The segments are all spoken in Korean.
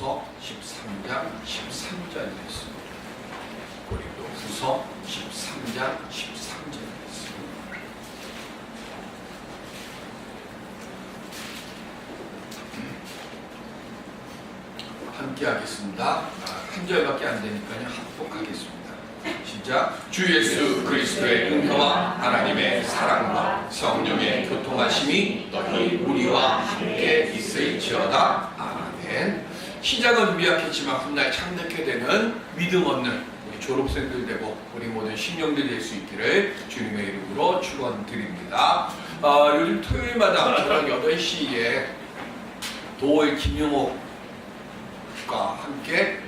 고린도후서 13장 13절 말씀. 고린도후서 13장 13절 말씀. 함께 하겠습니다. 한 절밖에 안 되니까요. 합독하겠습니다. 시작. 주 예수 그리스도의 은혜와 하나님의 사랑과 성령의 교통하심이 너희 우리와 함께 있을지어다. 아멘. 시작은 미약했지만 훗날 참되게 되는 믿음 얻는 우리 졸업생들 되고 우리 모든 신령들이 될 수 있기를 주님의 이름으로 축원드립니다. 요즘 토요일마다 저녁 8시에 도월 김용옥과 함께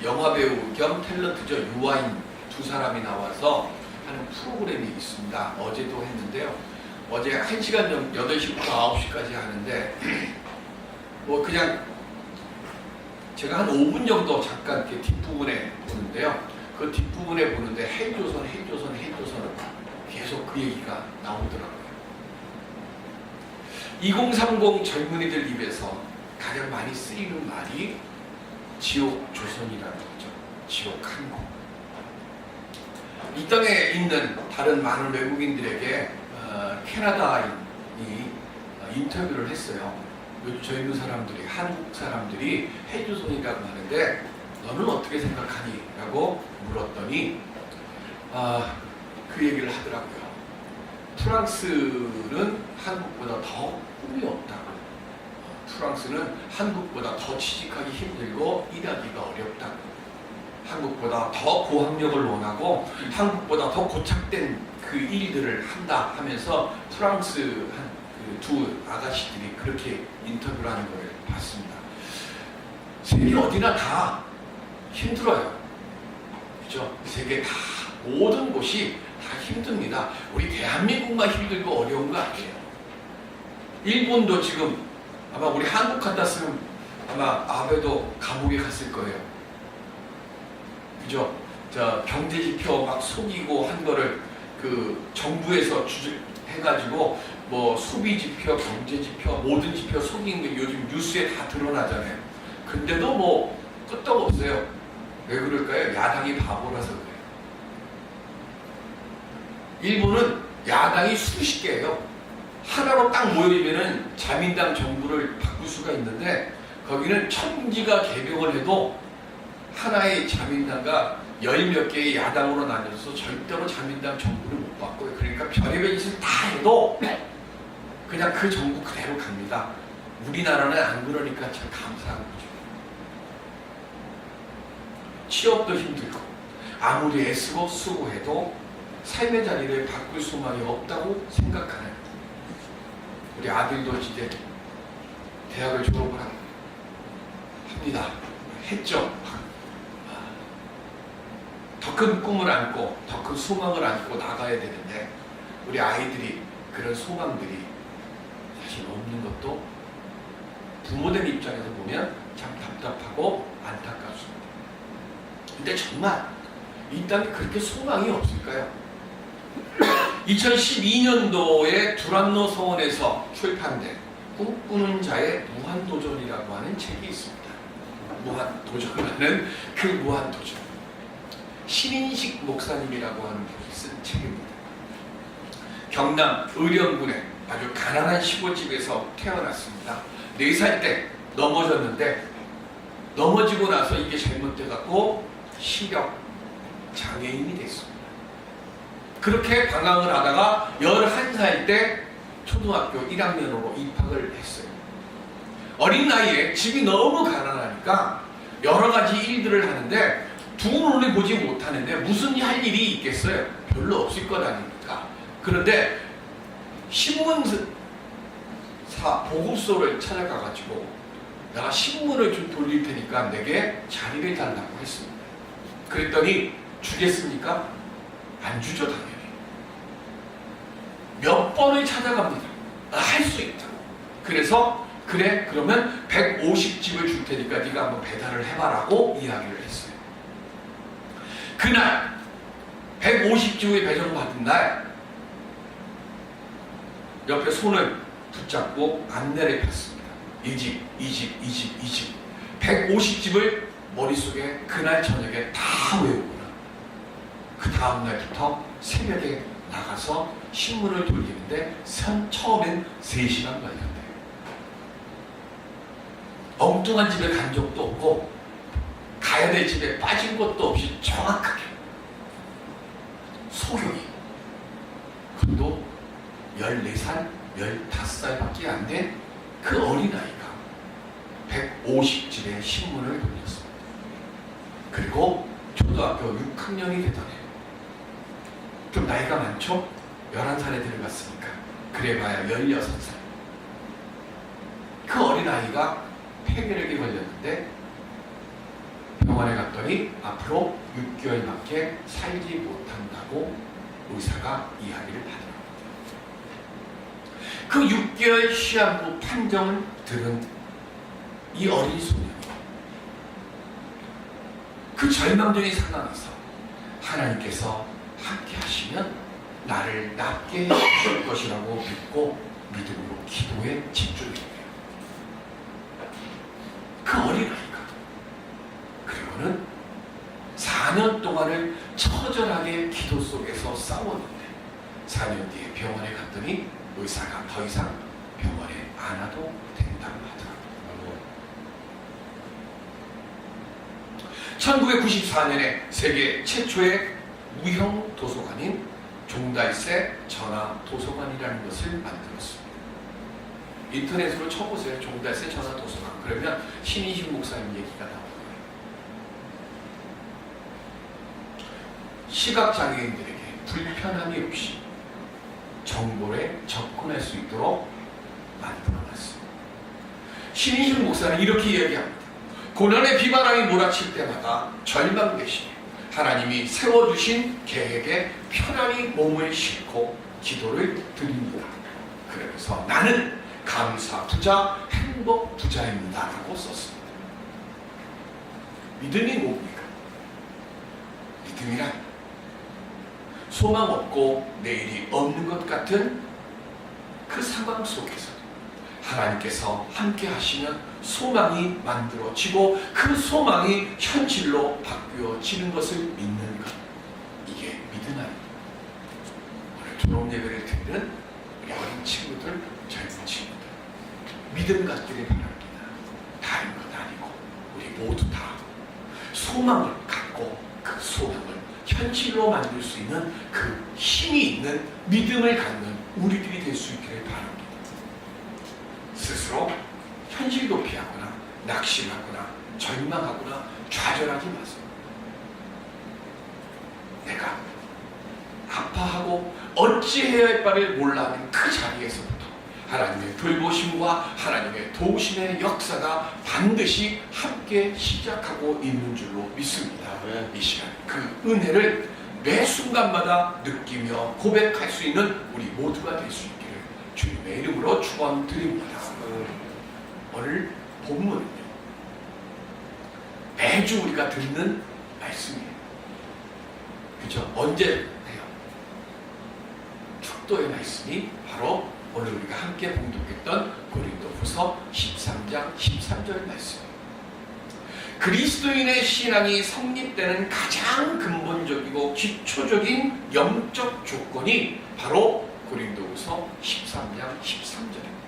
영화배우 겸 탤런트죠. 유아인 두 사람이 나와서 하는 프로그램이 있습니다. 어제도 했는데요. 어제 1시간 정도 8시부터 9시까지 하는데 뭐 그냥 제가 한 5분 정도 잠깐 이렇게 뒷부분에 보는데요. 그 뒷부분에 보는데 헬조선 계속 그 얘기가 나오더라고요. 2030 젊은이들 입에서 가장 많이 쓰이는 말이 지옥 조선이라는 거죠. 지옥 한국. 이 땅에 있는 다른 많은 외국인들에게 캐나다인이 인터뷰를 했어요. 요즘 젊은 사람들이, 한국 사람들이 해조선이라고 하는데 너는 어떻게 생각하니? 라고 물었더니 그 얘기를 하더라고요. 프랑스는 한국보다 더 꿈이 없다고. 프랑스는 한국보다 더 취직하기 힘들고 일하기가 어렵다고. 한국보다 더 고학력을 원하고 한국보다 더 고착된 그 일들을 한다 하면서 프랑스 두 아가씨들이 그렇게 인터뷰를 하는 걸 봤습니다. 세계 어디나 다 힘들어요. 그죠? 세계 다 모든 곳이 다 힘듭니다. 우리 대한민국만 힘들고 어려운 거 아니에요. 일본도 지금 아마 우리 한국 같았으면 아마 아베도 감옥에 갔을 거예요. 그죠? 경제지표 막 속이고 한 거를 그 정부에서 해가지고 뭐 소비지표, 경제지표, 모든 지표 속인 게 요즘 뉴스에 다 드러나잖아요. 근데도 뭐 끄떡 없어요. 왜 그럴까요? 야당이 바보라서 그래요. 일본은 야당이 수십 개예요. 하나로 딱 모이면은 자민당 정부를 바꿀 수가 있는데 거기는 천지가 개벽을 해도 하나의 자민당과 10몇 개의 야당으로 나뉘어서 절대로 자민당 정부를 못 바꿔요. 그러니까 별의별 짓을 다 해도 그냥 그 정부 그대로 갑니다. 우리나라는 안 그러니까 참 감사한 거죠. 취업도 힘들고 아무리 애쓰고 수고해도 삶의 자리를 바꿀 수만이 없다고 생각하는 우리 아들도 이제 대학을 졸업을 합니다. 했죠. 더 큰 꿈을 안고 더 큰 소망을 안고 나가야 되는데 우리 아이들이 그런 소망들이 사실 없는 것도 부모된 입장에서 보면 참 답답하고 안타깝습니다. 근데 정말 이 땅에 그렇게 소망이 없을까요? 2012년도에 두란노 서원에서 출판된 꿈꾸는 자의 무한도전이라고 하는 책이 있습니다. 무한도전하는 그 무한도전. 신인식 목사님이라고 하는 분이 쓴 책입니다. 경남 의령군의 아주 가난한 시골집에서 태어났습니다. 4살 때 넘어졌는데 넘어지고 나서 이게 잘못돼갖고 시력 장애인이 됐습니다. 그렇게 방황을 하다가 11살 때 초등학교 1학년으로 입학을 했어요. 어린 나이에 집이 너무 가난하니까 여러 가지 일들을 하는데 두 눈을 보지 못하는데 무슨 할 일이 있겠어요? 별로 없을 것 아닙니까? 그런데 신문사 보고서를 찾아가가지고 내가 신문을 좀 돌릴 테니까 내게 자리를 달라고 했습니다. 그랬더니 주겠습니까? 안 주죠, 당연히. 몇 번을 찾아갑니다. 할 수 있다고. 그래서 그래, 그러면 150집을 줄 테니까 네가 한번 배달을 해봐라고 이야기를 했어요. 그날 150집의 배정을 받은 날 옆에 손을 붙잡고 안내를 폈습니다. 이 집, 이 집, 이 집, 이 집. 150집을 머릿속에 그날 저녁에 다 외우구나. 그 다음날부터 새벽에 나가서 신문을 돌리는데 처음엔 3시간 걸렸대요. 엉뚱한 집에 간 적도 없고 가야 될 집에 빠진 것도 없이 정확하게 소경이, 그도 14살, 15살밖에 안 된 그 어린아이가 150집의 신문을 돌렸습니다. 그리고 초등학교 6학년이 되더래요. 좀 나이가 많죠? 11살에 들어갔으니까. 그래봐야 16살. 그 어린아이가 폐결핵에 걸렸는데 병원에 갔더니 앞으로 6개월밖에 살지 못한다고 의사가 이야기를 하더라고요. 그 6개월 시한부 판정을 들은 이 어린 소년이 그 절망적인 상황에서 하나님께서 함께 하시면 나를 낫게 해주실 것이라고 믿고 믿음으로 기도에 집중했대요. 그 어린아이가 그리고는 4년 동안을 처절하게 기도 속에서 싸웠는데 4년 뒤에 병원에 갔더니 의사가 더 이상 병원에 안 와도 된다고 하더라고요. 1994년에 세계 최초의 무형 도서관인 종달새 전화도서관이라는 것을 만들었습니다. 인터넷으로 쳐보세요. 종달새 전화도서관. 그러면 신인식 목사님 얘기가 나와요. 시각장애인들에게 불편함이 없이 정보에 접근할 수 있도록 만들어놨습니다. 신인식 목사는 이렇게 이야기합니다. 고난의 비바람이 몰아칠 때마다 절망되시며 하나님이 세워주신 계획에 편안히 몸을 싣고 기도를 드립니다. 그러면서 나는 감사 부자, 행복 부자입니다 라고 썼습니다. 믿음이 뭡니까? 믿음이란 소망 없고 내일이 없는 것 같은 그 상황 속에서 하나님께서 함께 하시면 소망이 만들어지고 그 소망이 현실로 바뀌어지는 것을 믿는 것. 이게 믿음 아닙니다. 오늘 졸업 예배를 드리는 우리 어린 친구들, 젊은 친구들, 믿음 갖기를 바랍니다. 다른 것 아니고 우리 모두 다 소망을 갖고 그 소망을 현실로 만들 수 있는 그 힘이 있는 믿음을 갖는 우리들이 될 수 있기를 바랍니다. 스스로 현실 도피하거나 낙심하거나 절망하거나 좌절하지 마세요. 내가 아파하고 어찌해야 할 바를 몰라하는 그 자리에서부터 하나님의 돌보심과 하나님의 도우심의 역사가 반드시 함께 시작하고 있는 줄로 믿습니다. 이 시간 그 은혜를 매 순간마다 느끼며 고백할 수 있는 우리 모두가 될 수 있기를 주님의 이름으로 축원드립니다. 오늘 본문은요, 매주 우리가 듣는 말씀이에요. 그렇죠? 언제 해요? 축도의 말씀이 바로 오늘 우리가 함께 봉독했던 고린도후서 13장 13절 말씀이에요. 그리스도인의 신앙이 성립되는 가장 근본적이고 기초적인 영적 조건이 바로 고린도후서 13장 13절입니다.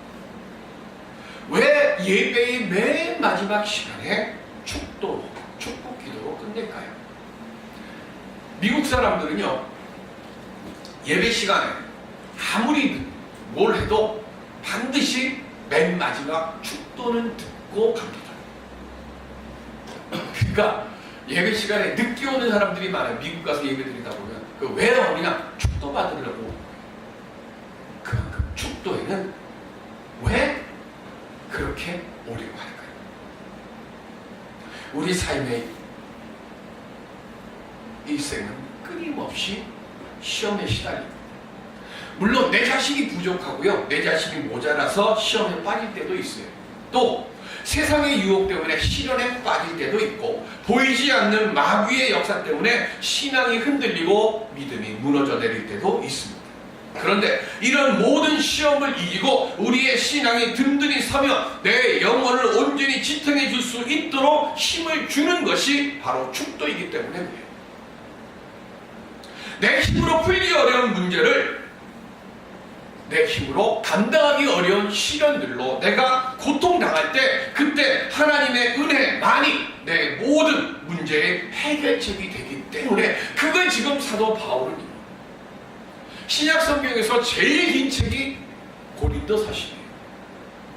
왜 예배의 맨 마지막 시간에 축도, 축복 기도로 끝낼까요? 미국 사람들은요, 예배 시간에 아무리 뭘 해도 반드시 맨 마지막 축도는 듣고 갑니다. 그러니까 예배 시간에 늦게 오는 사람들이 많아요. 미국 가서 예배 드리다 보면 그 왜 오느냐? 축도 받으려고. 그만큼 축도에는 왜 그렇게 오려고 할까요? 우리 삶의 일생은 끊임없이 시험에 시달립니다. 물론 내 자신이 부족하고요, 내 자신이 모자라서 시험에 빠질 때도 있어요. 또 세상의 유혹 때문에 시련에 빠질 때도 있고, 보이지 않는 마귀의 역사 때문에 신앙이 흔들리고 믿음이 무너져 내릴 때도 있습니다. 그런데 이런 모든 시험을 이기고 우리의 신앙이 든든히 서며 내 영혼을 온전히 지탱해 줄 수 있도록 힘을 주는 것이 바로 축도이기 때문에 그래요. 내 힘으로 풀기 어려운 문제를 내 힘으로 감당하기 어려운 시련들로 내가 고통당할 때 그때 하나님의 은혜만이 내 모든 문제의 해결책이 되기 때문에 그걸 지금 사도 바울은 신약 성경에서 제일 긴 책이 고린도서시예요.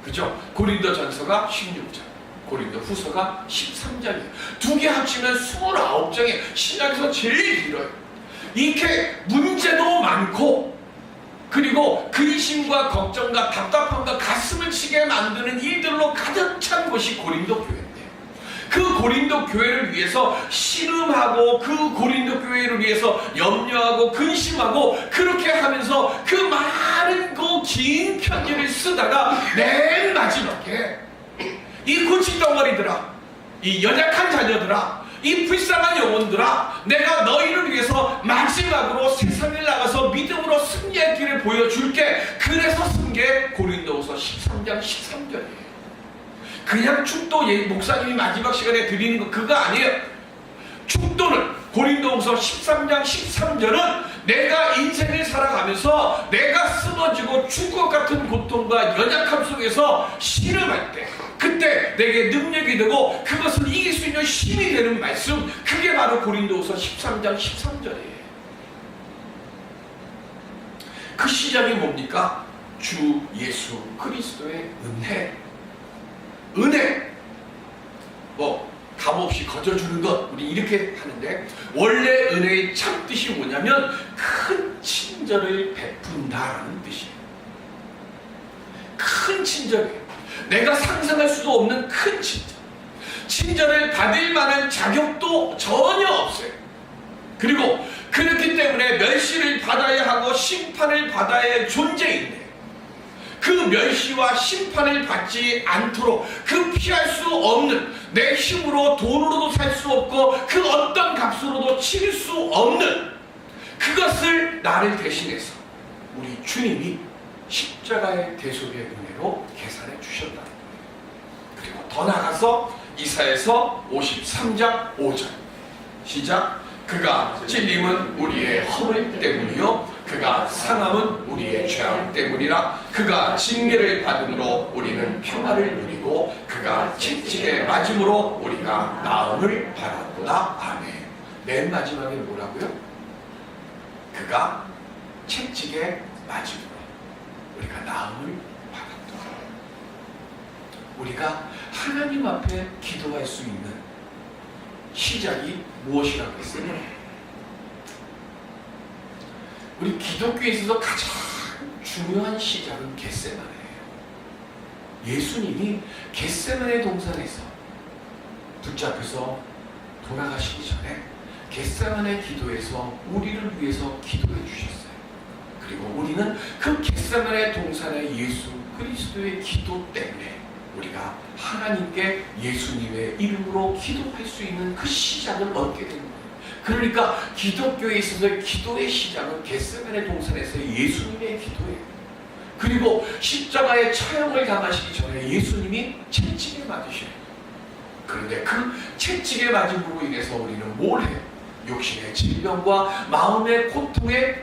그죠? 고린도전서가 16장, 고린도후서가 13장이에요. 두 개 합치면 29장에 신약에서 제일 길어요. 이렇게 문제도 많고 그리고 근심과 걱정과 답답함과 가슴을 치게 만드는 일들로 가득 찬 것이 고린도 교회인데 그 고린도 교회를 위해서 신음하고 그 고린도 교회를 위해서 염려하고 근심하고 그렇게 하면서 그 많은 그 긴 편지를 쓰다가 맨 마지막에 이 고치덩어리들아, 이 연약한 자녀들아, 이 불쌍한 영혼들아, 내가 너희를 위해서 마지막으로 세상에 나가서 믿음으로 승리의 길을 보여줄게. 그래서 쓴 게 고린도후서 13장 13절이에요. 그냥 축도 목사님이 마지막 시간에 드리는 거 그거 아니에요. 축도는 고린도후서 13장 13절은 내가 인생을 살아가면서 내가 쓰러지고 죽을 것 같은 고통과 연약함 속에서 신음할 때 그때 내게 능력이 되고 그것을 이길 수 있는 힘이 되는 말씀, 그게 바로 고린도후서 13장 13절이에요. 그 시작이 뭡니까? 주 예수 그리스도의 은혜. 은혜, 뭐 값없이 거저주는 것, 우리 이렇게 하는데 원래 은혜의 참 뜻이 뭐냐면 큰 친절을 베푼다라는 뜻이에요. 큰 친절이에요. 내가 상상할 수도 없는 큰 친절. 친절을 받을 만한 자격도 전혀 없어요. 그리고 그렇기 때문에 멸시를 받아야 하고 심판을 받아야 할 존재인데 그 멸시와 심판을 받지 않도록 그 피할 수 없는 내 힘으로 돈으로도 살 수 없고 그 어떤 값으로도 치를 수 없는 그것을 나를 대신해서 우리 주님이 십자가의 대속의 은혜로 계산해 주셨다. 그리고 더 나아가서 이사야서 53장 5절 시작. 그가 찔림은 우리의 허물 때문이요 그가 상함은 우리의 죄악 때문이라. 그가 징계를 받음으로 우리는 평화를 누리고 그가 채찍에 맞음으로 우리가 나음을 받았구나. 아멘. 맨 마지막에 뭐라고요? 그가 채찍에 맞음으로 우리가 나음을 받았구나. 우리가 하나님 앞에 기도할 수 있는 시작이 무엇이라고 했어요? 우리 기독교에 있어서 가장 중요한 시작은 겟세마네예요. 예수님이 겟세마네 동산에서 붙잡혀서 돌아가시기 전에 겟세마네 기도에서 우리를 위해서 기도해 주셨어요. 그리고 우리는 그 겟세마네 동산의 예수 그리스도의 기도 때문에 우리가 하나님께 예수님의 이름으로 기도할 수 있는 그 시작을 얻게 됩니다. 그러니까 기독교에 있어서 기도의 시작은 겟세마네 동산에서의 예수님의 기도예요. 그리고 십자가의 처형을 당하시기 전에 예수님이 채찍에 맞으셔요. 그런데 그 채찍에 맞음으로 인해서 우리는 뭘 해요? 육신의 질병과 마음의 고통에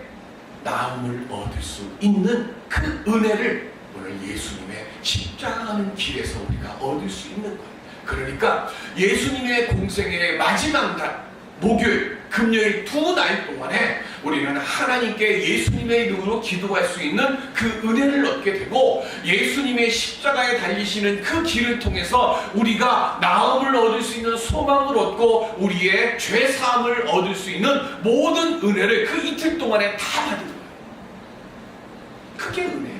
나음을 얻을 수 있는 그 은혜를 오늘 예수님의 십자가하는 길에서 우리가 얻을 수 있는 거예요. 그러니까 예수님의 공생의 마지막 날 목요일, 금요일 두 날 동안에 우리는 하나님께 예수님의 이름으로 기도할 수 있는 그 은혜를 얻게 되고 예수님의 십자가에 달리시는 그 길을 통해서 우리가 나음을 얻을 수 있는 소망을 얻고 우리의 죄사함을 얻을 수 있는 모든 은혜를 그 이틀 동안에 다 받는 거예요. 그게 은혜예요.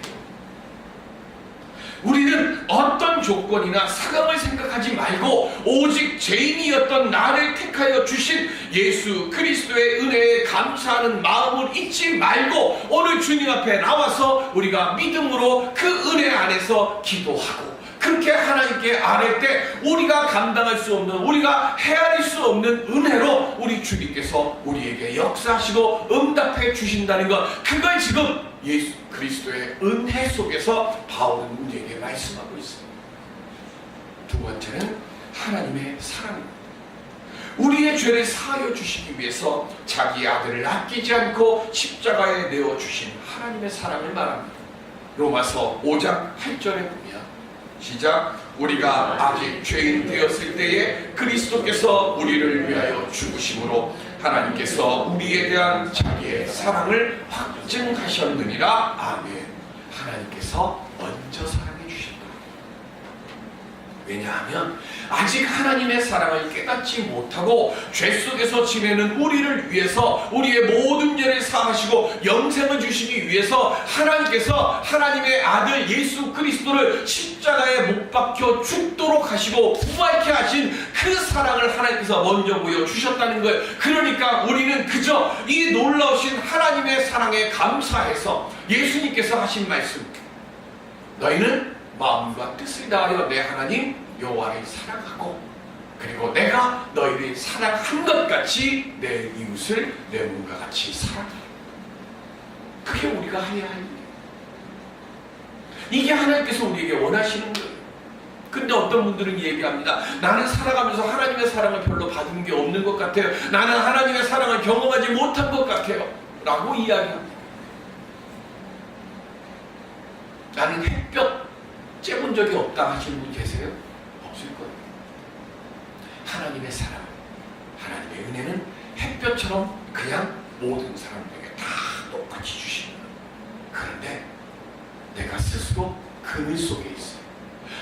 우리는 어떤 조건이나 상황을 생각하지 말고 오직 죄인이었던 나를 택하여 주신 예수 그리스도의 은혜에 감사하는 마음을 잊지 말고 오늘 주님 앞에 나와서 우리가 믿음으로 그 은혜 안에서 기도하고 그 그렇게 하나님께 아뢰 때 우리가 감당할 수 없는, 우리가 헤아릴 수 없는 은혜로 우리 주님께서 우리에게 역사하시고 응답해 주신다는 것, 그걸 지금 예수 그리스도의 은혜 속에서 바울은 우리에게 말씀하고 있습니다. 두 번째는 하나님의 사랑입니다. 우리의 죄를 사하여 주시기 위해서 자기 아들을 아끼지 않고 십자가에 내어주신 하나님의 사랑을 말합니다. 로마서 5장 8절에 보면 시작. 우리가 아직 죄인 되었을 때에 그리스도께서 우리를 위하여 죽으심으로 하나님께서 우리에 대한 자기의 사랑을 확증하셨느니라. 아멘. 하나님께서 먼저 사랑해 주신 거예요. 왜냐하면 아직 하나님의 사랑을 깨닫지 못하고 죄 속에서 지내는 우리를 위해서 우리의 모든 죄를 사하시고 영생을 주시기 위해서 하나님께서 하나님의 아들 예수 그리스도를 십자가에 못 박혀 죽도록 하시고 부활케 하신 그 사랑을 하나님께서 먼저 보여주셨다는 거예요. 그러니까 우리는 그저 이 놀라우신 하나님의 사랑에 감사해서 예수님께서 하신 말씀, 너희는 마음과 뜻을 다하여 내 하나님 여호와를 사랑하고 그리고 내가 너희를 사랑한 것 같이 내 이웃을 내 몸과 같이 사랑하라. 그게 우리가 해야 할 일이에요. 이게 하나님께서 우리에게 원하시는 거예요. 근데 어떤 분들은 얘기합니다. 나는 살아가면서 하나님의 사랑을 별로 받은 게 없는 것 같아요. 나는 하나님의 사랑을 경험하지 못한 것 같아요 라고 이야기합니다. 나는 햇볕 쬐본 적이 없다 하시는 분 계세요? 없을 거예요. 하나님의 사랑, 하나님의 은혜는 햇볕처럼 그냥 모든 사람들에게 다 똑같이 주시는 거예요. 그런데 내가 스스로 그늘 속에 있어요.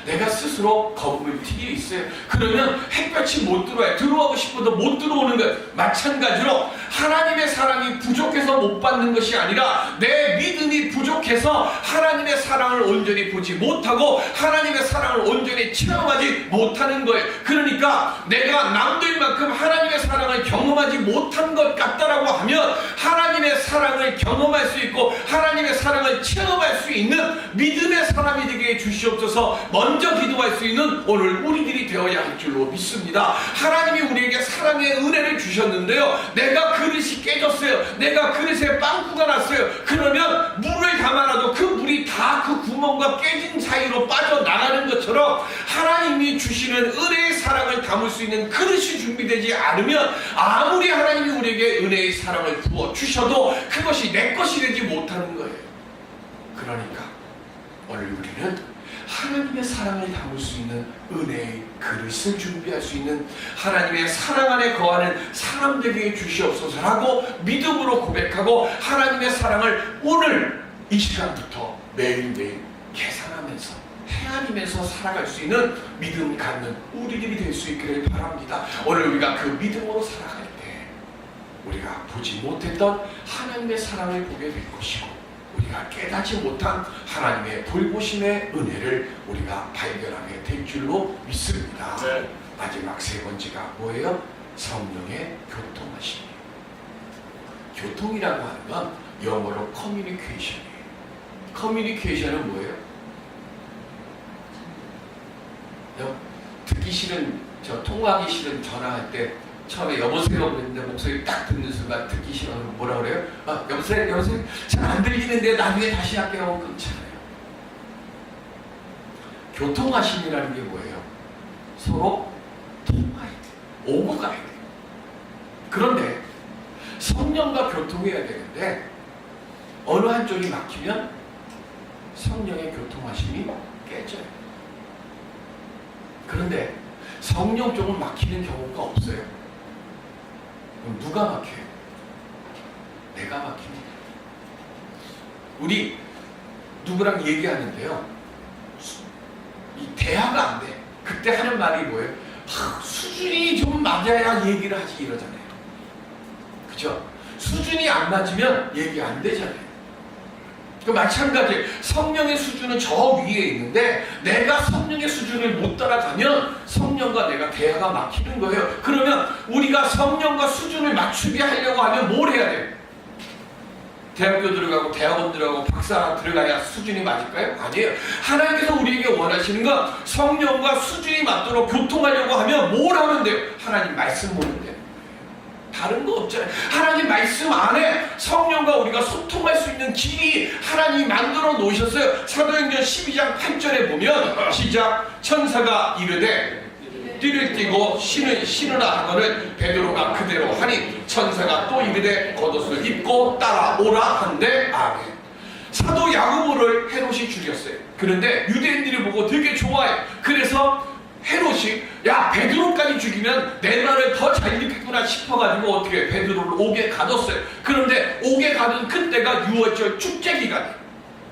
내가 스스로 거북을 튀기에 있어요. 그러면 햇볕이 못 들어와요. 들어오고 싶어도 못 들어오는 거예요. 마찬가지로 하나님의 사랑이 부족해서 못 받는 것이 아니라 내 믿음이 부족해서 하나님의 사랑을 온전히 보지 못하고 하나님의 사랑을 온전히 체험하지 못하는 거예요. 그러니까 내가 남들만큼 하나님의 사랑을 경험하지 못한 것 같다라고 하면 하나님의 사랑을 경험할 수 있고 하나님의 사랑을 체험할 수 있는 믿음의 사람이 되게 해주시옵소서. 먼저 기도할 수 있는 오늘 우리들이 되어야 할 줄로 믿습니다. 하나님이 우리에게 사랑의 은혜를 주셨는데요, 내가 그릇이 깨졌어요. 내가 그릇에 빵꾸가 났어요. 그러면 물을 담아놔도 그 물이 다 그 구멍과 깨진 사이로 빠져나가는 것처럼 하나님이 주시는 은혜의 사랑을 담을 수 있는 그릇이 준비되지 않으면 아무리 하나님이 우리에게 은혜의 사랑을 부어주셔도 그것이 내 것이 되지 못하는 거예요. 그러니까 오늘 우리는 하나님의 사랑을 담을 수 있는 은혜의 그릇을 준비할 수 있는 하나님의 사랑 안에 거하는 사람 되게 주시옵소서라고 믿음으로 고백하고 하나님의 사랑을 오늘 이 시간부터 매일매일 계산하면서 헤아리면서 살아갈 수 있는 믿음 갖는 우리들이 될 수 있기를 바랍니다. 오늘 우리가 그 믿음으로 살아갈 때 우리가 보지 못했던 하나님의 사랑을 보게 될 것이고 우리가 깨닫지 못한 하나님의 돌보심의 은혜를 우리가 발견하게 될 줄로 믿습니다. 네. 마지막 세 번째가 뭐예요? 성령의 교통하심이에요. 교통이라고 하는 건 영어로 커뮤니케이션이에요. 커뮤니케이션은 뭐예요? 듣기 싫은, 통화하기 싫은 전화할 때 처음에 여보세요 그랬는데 목소리 딱 듣는 순간 듣기 싫어. 뭐라 그래요? 여보세요? 잘 안 들리는데 나중에 다시 할게요. 끊잖아요. 교통하심이라는 게 뭐예요? 서로 통화해야 돼. 오고 가야 돼. 그런데 성령과 교통해야 되는데 어느 한쪽이 막히면 성령의 교통하심이 깨져요. 그런데 성령 쪽은 막히는 경우가 없어요. 그럼 누가 막혀요? 내가 막힙니다. 우리 누구랑 얘기하는데요, 이 대화가 안 돼. 그때 하는 말이 뭐예요? 수준이 좀 맞아야 얘기를 하지 이러잖아요. 그죠? 수준이 안 맞으면 얘기 안 되잖아요. 그 마찬가지 성령의 수준은 저 위에 있는데 내가 성령의 수준을 못 따라가면 성령과 내가 대화가 막히는 거예요. 그러면 우리가 성령과 수준을 맞추게 하려고 하면 뭘 해야 돼요? 대학교 들어가고 대학원 들어가고 박사 들어가야 수준이 맞을까요? 아니에요. 하나님께서 우리에게 원하시는 건 성령과 수준이 맞도록 교통하려고 하면 뭘 하면 돼요? 하나님 말씀 보면 돼요. 다른 거 없잖아요. 하나님 말씀 안에 성령과 우리가 소통할 수 있는 길이 하나님이 만들어 놓으셨어요. 사도행전 12장 8절에 보면 시작, 천사가 이르되 띠를 띠고 신으라 하거늘 베드로가 그대로 하니 천사가 또 이르되 겉옷을 입고 따라오라 한대. 아멘. 사도 야고보를 헤롯이 죽였어요. 그런데 유대인들이 보고 되게 좋아해. 그래서 헤롯이 야 베드로까지 죽이면 내 말을 더 잘 읽겠구나 싶어가지고 어떻게 베드로를 옥에 가뒀어요. 그런데 옥에 가둔 그때가 6월절 축제 기간이에요.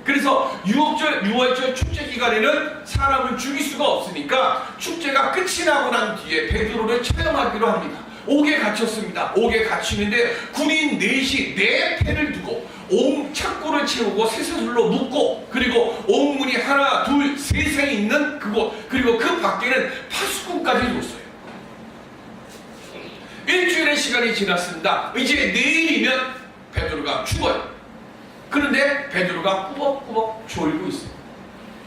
그래서 6월절 축제 기간에는 사람을 죽일 수가 없으니까 축제가 끝이 나고 난 뒤에 베드로를 처형하기로 합니다. 옥에 갇혔습니다. 옥에 갇히는데 군인 넷이 네 패를 두고 옥 창고를 채우고 쇠사슬로 묶고, 그리고 옥문이 하나 둘 셋에 있는 그곳, 그리고 그 밖에는 파수꾼까지 뒀어요. 일주일의 시간이 지났습니다. 이제 내일이면 베드로가 죽어요. 그런데 베드로가 꾸벅꾸벅 졸고 있어요.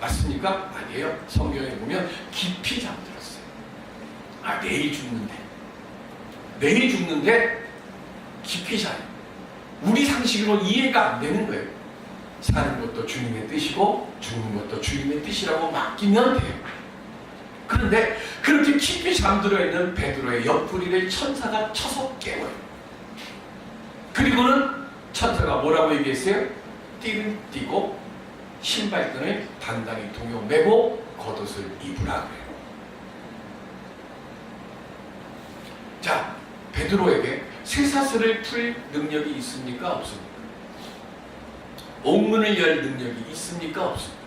맞습니까? 아니에요. 성경에 보면 깊이 잠들었어요. 아, 내일 죽는데 깊이 자요. 우리 상식으로 이해가 안 되는 거예요. 사는 것도 주님의 뜻이고 죽는 것도 주님의 뜻이라고 맡기면 돼요. 그런데 그렇게 깊이 잠들어 있는 베드로의 옆구리를 천사가 쳐서 깨워요. 그리고는 천사가 뭐라고 얘기했어요? 띠를 띠고 신발끈을 단단히 동요 매고 겉옷을 입으라 그래요. 자, 베드로에게 쇠사슬을 풀 능력이 있습니까? 없습니까? 옥문을 열 능력이 있습니까? 없습니까?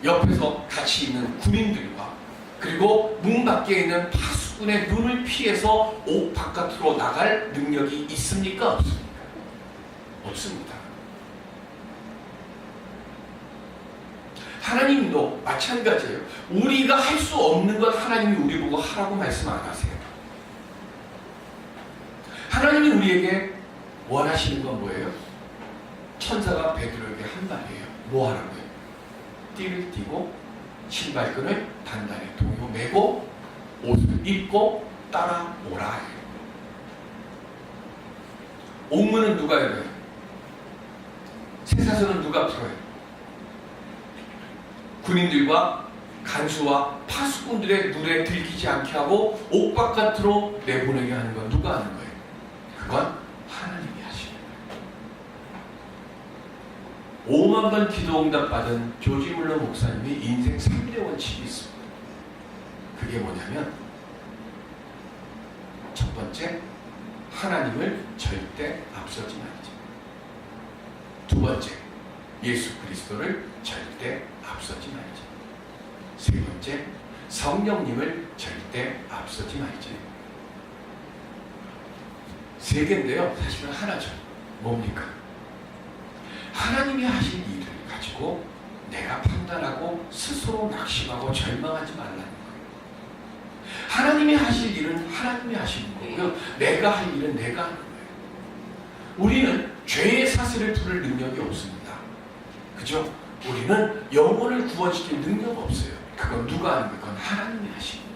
옆에서 같이 있는 군인들과 그리고 문 밖에 있는 파수꾼의 눈을 피해서 옥 바깥으로 나갈 능력이 있습니까? 없습니까? 없습니다. 하나님도 마찬가지예요. 우리가 할 수 없는 것 하나님이 우리 보고 하라고 말씀 안 하세요. 하나님이 우리에게 원하시는 건 뭐예요? 천사가 베드로에게 한 말이에요. 뭐 하라고요? 띠를 띠고 신발끈을 단단히 동요 매고 옷을 입고 따라오라 해요. 옥문은 누가 열어요? 쇠사슬은 누가 풀어요? 군인들과 간수와 파수꾼들의 눈에 들키지 않게 하고 옥 바깥으로 내보내게 하는 건 누가 하는 거예요? 그건 하나님이 하시는 거예요. 5만 번 기도 응답 받은 조지 물러 목사님이 인생 3대 원칙이 있습니다. 그게 뭐냐면, 첫 번째, 하나님을 절대 앞서지 말자. 두 번째, 예수 그리스도를 절대 앞서지 말자. 세 번째, 성령님을 절대 앞서지 말자. 세 개인데요, 사실은 하나죠. 뭡니까? 하나님이 하실 일을 가지고 내가 판단하고 스스로 낙심하고 절망하지 말라는 거예요. 하나님이 하실 일은 하나님이 하시는 거고요, 내가 할 일은 내가 하는 거예요. 우리는 죄의 사슬을 풀을 능력이 없습니다. 그죠? 우리는 영혼을 구원시킬 능력 없어요. 그건 누가 하는 거예요? 그건 하나님이 하시는 거예요.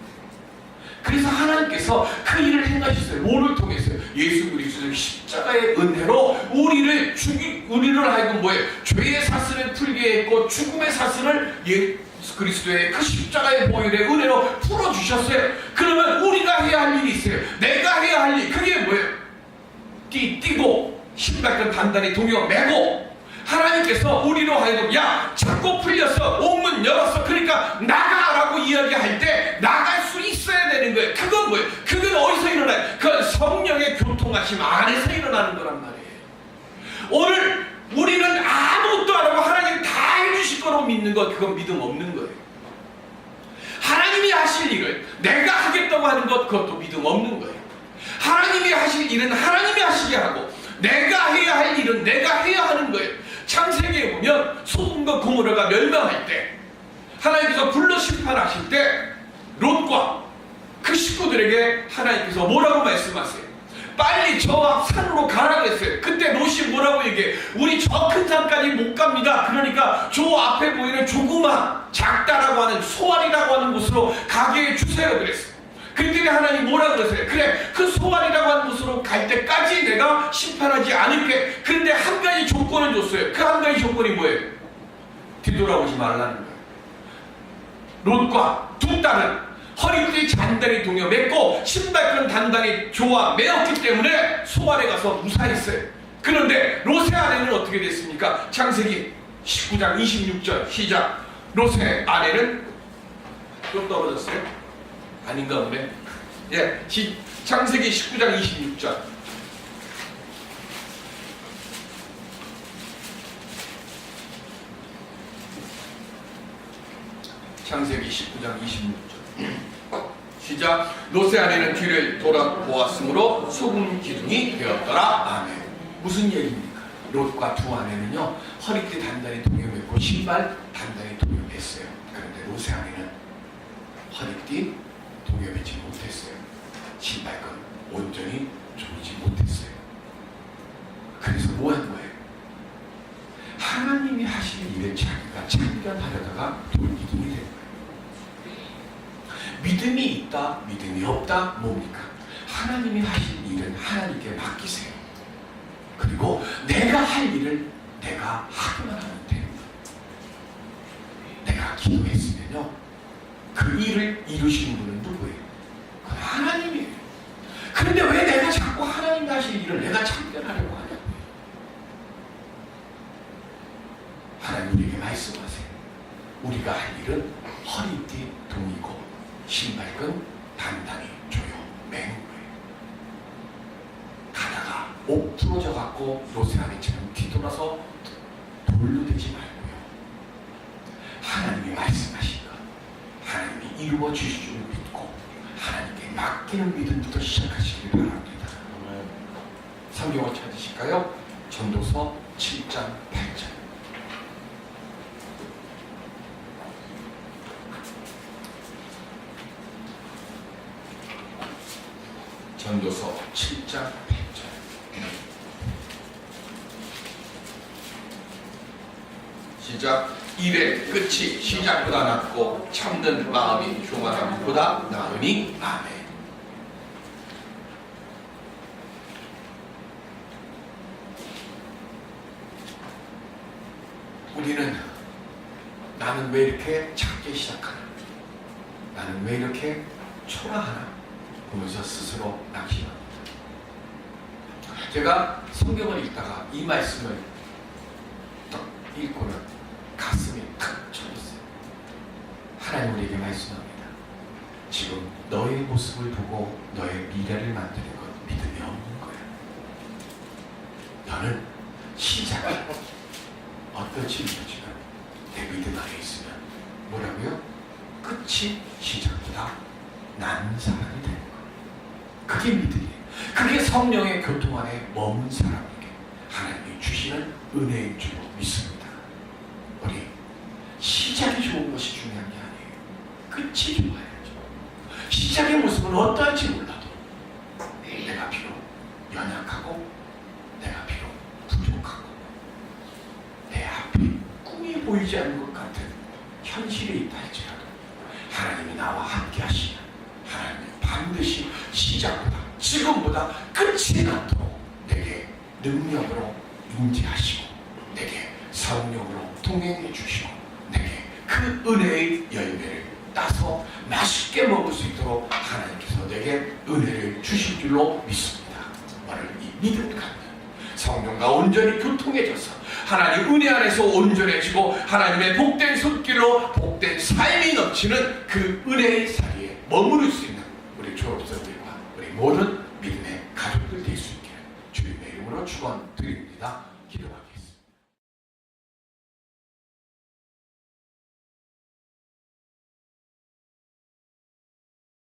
그래서 하나님께서 그 일을 행하셨어요. 뭐를 통해서요? 예수 그리스도의 십자가의 은혜로 우리를 하여금 뭐예요? 죄의 사슬을 풀게 했고 죽음의 사슬을 예수 그리스도의 그 십자가의 보혈의 은혜로 풀어주셨어요. 그러면 우리가 해야 할 일이 있어요. 내가 해야 할 일, 그게 뭐예요? 띠고 신발끈 단단히 동요 매고, 하나님께서 우리로 하여금 야 자꾸 풀렸어, 옥문 열었어, 그러니까 나가라고 이야기할 때 나갈 수 있어야 되는 거예요. 그건 뭐예요? 그건 어디서 일어나요? 그건 성령의 교통하심 안에서 일어나는 거란 말이에요. 오늘 우리는 아무것도 안 하고 하나님 다 해주실 거로 믿는 것, 그건 믿음 없는 거예요. 하나님이 하실 일을 내가 하겠다고 하는 것, 그것도 믿음 없는 거예요. 하나님이 하실 일은 하나님이 하시게 하고 내가 해야 할 일은 내가 해야 하는 거예요. 창세기에 보면 소돔과 고모라가 멸망할 때 하나님께서 불로 심판하실 때 롯과 그 식구들에게 하나님께서 뭐라고 말씀하세요? 빨리 저 앞 산으로 가라 그랬어요. 그때 롯이 뭐라고 얘기해? 우리 저 큰 산까지 못 갑니다. 그러니까 저 앞에 보이는 조그만 작다라고 하는 소알이라고 하는 곳으로 가게 해주세요 그랬어요. 그랬더니 하나님 뭐라고 그러세요? 그래, 그 소알이라고 하는 곳으로 갈 때까지 내가 심판하지 않을게. 그런데 한 가지 조건을 줬어요. 그 한 가지 조건이 뭐예요? 뒤돌아오지 말라는 거예요. 롯과 두 딸은 허리띠 단단히 동여 맸고 신발끈 단단히 조아 매었기 때문에 소알에 가서 무사했어요. 그런데 롯의 아내는 어떻게 됐습니까? 창세기 19장 26절 시작. 롯의 아내는 좀 떨어졌어요? 아닌가 보네. 예, 창세기 19장 26절. 창세기 19장 26절 시작. 롯의 아내는 뒤를 돌아보았으므로 소금 기둥이 되었더라. 아멘. 무슨 얘기입니까? 롯과 두 아내는요 허리띠 단단히 동여맸고 신발 단단히 동여맸어요. 그런데 롯의 아내는 허리띠 동여매지 못했어요. 신발끈 온전히 조이지 못했어요. 그래서 뭐 한 거예요? 하나님이 하신 일을 자기가 참견하려다가 돌기둥이 된 거예요. 믿음이 있다, 믿음이 없다, 뭡니까? 하나님이 하신 일은 하나님께 맡기세요. 그리고 내가 할 일을 내가 하기만 하면 됩니다. 내가 기도했으면요 그 일을 이루시는 분은 누구예요? 그 하나님이에요. 그런데 왜 내가 자꾸 하나님이 하실 일을 내가 참견하려고 하냐고요. 하나님 우리에게 말씀하세요. 우리가 할 일은 허리띠 동이고 신발끈 단단히 조여 맨 거예요. 가다가 옥 부러져 갖고 롯의 아내처럼 뒤돌아서 돌로 되지 말고요. 하나님이 말씀하신 것 하나님이 이루어 주실 줄 믿고 하나님께 맡기는 믿음부터 시작하시길 바랍니다. 성경을 찾으실까요? 전도서 7장 8절. 전도서 7장 8절. 시작. 일의 끝이 시작보다 낫고 참는 마음이 교만함보다 나으니. 아멘. 우리는 나는 왜 이렇게 작게 시작하나? 나는 왜 이렇게 초라하나? 보면서 스스로 낙심합니다. 제가 성경을 읽다가 이 말씀을 딱 읽고는 가슴이 탁 쳐졌어요. 하나님 우리에게 말씀합니다. 지금 너의 모습을 보고 너의 미래를 만드는 것 믿음이 없는 거야. 너는 시작이 어떨지 모르지만 내 믿음 안에 있으면 뭐라고요? 끝이 시작보다 난 사람이 되는 거야. 그게 믿음이에요. 그게 성령의 교통 안에 머문 사람에게 하나님이 주시는 은혜인 줄로 믿습니다. 우리 시작이 좋은 것이 중요한 게 아니에요. 끝이 좋아야죠. 시작의 모습은 어떠할지 몰라도 내가 비록 연약하고 내가 비록 부족하고 내 앞에 꿈이 보이지 않는 것 같은 현실이 있다 할지라도 하나님이 나와 함께 하시면 하나님은 반드시 시작보다 지금보다 끝이 나도록 내게 능력으로 임재하시고 내게 성령으로 동행해 주시고 내게 그 은혜의 열매를 따서 맛있게 먹을 수 있도록 하나님께서 내게 은혜를 주실 줄로 믿습니다. 오늘 이 믿음 갖는 성령과 온전히 교통해져서 하나님 은혜 안에서 온전해지고 하나님의 복된 손길로 복된 삶이 넘치는 그 은혜의 자리에 머무를 수 있는 우리 졸업생들과 우리 모든 믿음의 가족들 될 수 있기를 주님의 이름으로 축원드립니다. 기도합니다.